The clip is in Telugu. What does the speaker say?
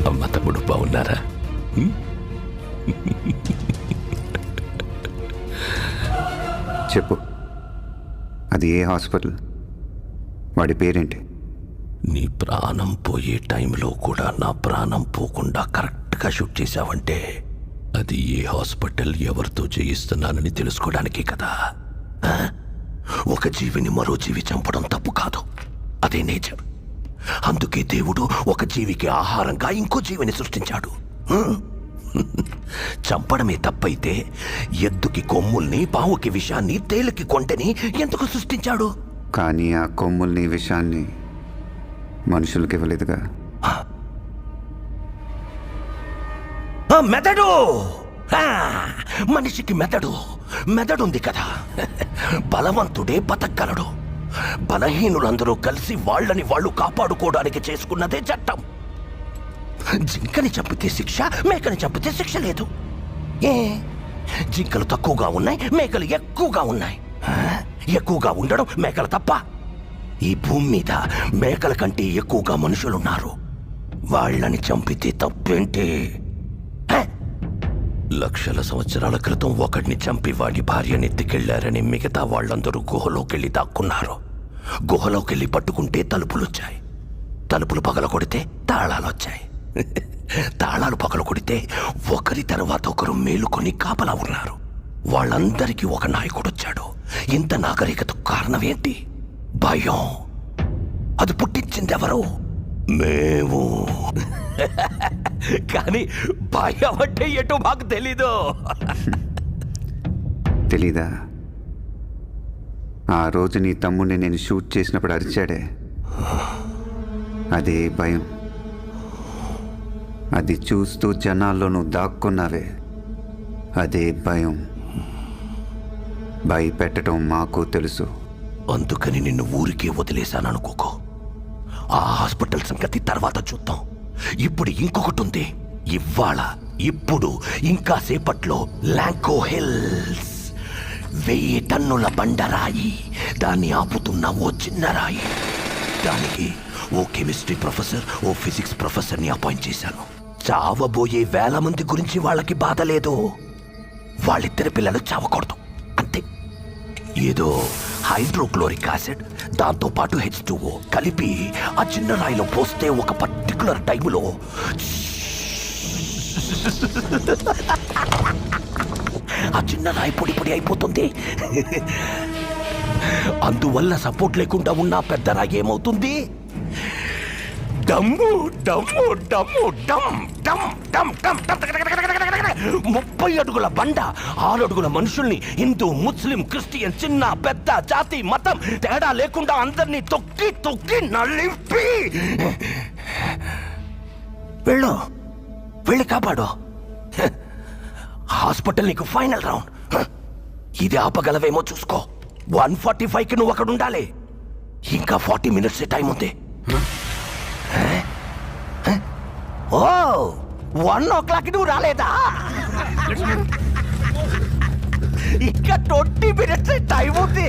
అమ్మ తమ్ముడు బాగున్నారా? చెప్పు, అది ఏ హాస్పిటల్? వాడి పేరేంటి? నీ ప్రాణం పోయే టైంలో కూడా నా ప్రాణం పోకుండా కరెక్ట్గా షూట్ చేశావంటే అది ఏ హాస్పిటల్, ఎవరితో చేయిస్తున్నానని తెలుసుకోవడానికే కదా. ఒక జీవిని మరో జీవి చంపడం తప్పు కాదు, అదే నేచర్. అందుకే దేవుడు ఒక జీవికి ఆహారంగా ఇంకో జీవిని సృష్టించాడు. చంపడమే తప్పైతే ఎద్దుకి కొమ్ముల్ని, పావుకి విషాన్ని, తేలికి కొంటని ఎందుకు సృష్టించాడు? కానీ ఆ కొమ్ముల్ని, విషాన్ని మనుషులకి ఇవ్వలేదుగా. మెదడు, మనిషికి మెదడుంది కదా. బలవంతుడే బతకగలడు. బలహీనులందరూ కలిసి వాళ్ళని వాళ్ళు కాపాడుకోవడానికి చేసుకున్నదే చట్టం. జింకని చంపితే శిక్ష, మేకని చంపితే శిక్ష లేదు. ఏ జింకలు తక్కువగా ఉన్నాయి, మేకలు ఎక్కువగా ఉన్నాయి. ఎక్కువగా ఉండడం మేకల తప్ప? ఈ భూమి మీద మేకల కంటే ఎక్కువగా మనుషులున్నారు. వాళ్ళని చంపితే తప్పేంటి? లక్షల సంవత్సరాల క్రితం ఒకడిని చంపి వాడి భార్యని ఎత్తుకెళ్లారని మిగతా వాళ్ళందరూ గుహలోకెళ్ళి దాక్కున్నారు. గుహలోకెళ్ళి పట్టుకుంటే తలుపులొచ్చాయి. తలుపులు పగలకొడితే తాళాలొచ్చాయి. తాళాలు పగలకొడితే ఒకరి తర్వాత ఒకరు మేలుకొని కాపలా ఉన్నారు. వాళ్ళందరికీ ఒక నాయకుడొచ్చాడు. ఇంత నాగరికతకు కారణం ఏంటి? భయం. అది పుట్టించిందెవరు? మేము. కానీ భయం అంటే ఎటో మాకు తెలీదు. తెలీదా? ఆ రోజు నీ తమ్ముడిని నేను షూట్ చేసినప్పుడు అరిచాడే, అదే భయం. అది చూస్తూ జనాల్లో నువ్వు దాక్కున్నావే, అదే భయం. భయపెట్టడం మాకు తెలుసు. అందుకని నిన్ను ఊరికే వదిలేశాననుకోకో. ఆ హాస్పిటల్ సంగతి తర్వాత చూద్దాం. ఇప్పుడు ఇంకొకటి ఉంది. ఇప్పుడు ఇంకా సేపట్లో ల్యాంకో హిల్స్ 1000 టన్నుల బండరాయి, దాన్ని ఆపుతున్న ఓ చిన్న రాయి. దానికి ఓ కెమిస్ట్రీ ప్రొఫెసర్, ఓ ఫిజిక్స్ ప్రొఫెసర్ని అపాయింట్ చేశాను. చావబోయే 1000 మంది గురించి వాళ్ళకి బాధ లేదు. వాళ్ళిద్దరి పిల్లలు చావకూడదు అంతే. ఏదో హైడ్రోక్లోరిక్ యాసిడ్, దాంతో పాటు H2O కలిపి ఆ చిన్న రాయిలో పోస్తే ఒక పర్టికులర్ టైంలో ఆ చిన్న రాయి పొడి పొడి అయిపోతుంది. అందువల్ల సపోర్ట్ లేకుండా ఉన్న పెద్ద రాయి ఏమవుతుంది? డమ్ము డమ్ము డమ్ము డమ్ డమ్ డమ్ డమ్ డమ్. 30 అడుగుల బండ, 6 అడుగుల మనుషుల్ని, హిందూ, ముస్లిం, క్రిస్టియన్, చిన్న పెద్ద, జాతి మతం తేడా లేకుండా అందరినీ తొక్కి తొక్కి నలిపి వెళ్ళి కాపాడు. హాస్పిటల్ నీకు ఫైనల్ రౌండ్. ఇది ఆపగలవేమో చూసుకో. 1:45కి నువ్వు అక్కడ ఉండాలి. ఇంకా 40 మినిట్స్ టైం ఉంది. ఓ 1 o'clock నువ్వు రాలేదా? ఇంకా 20 మినిట్స్ టైం ఉంది.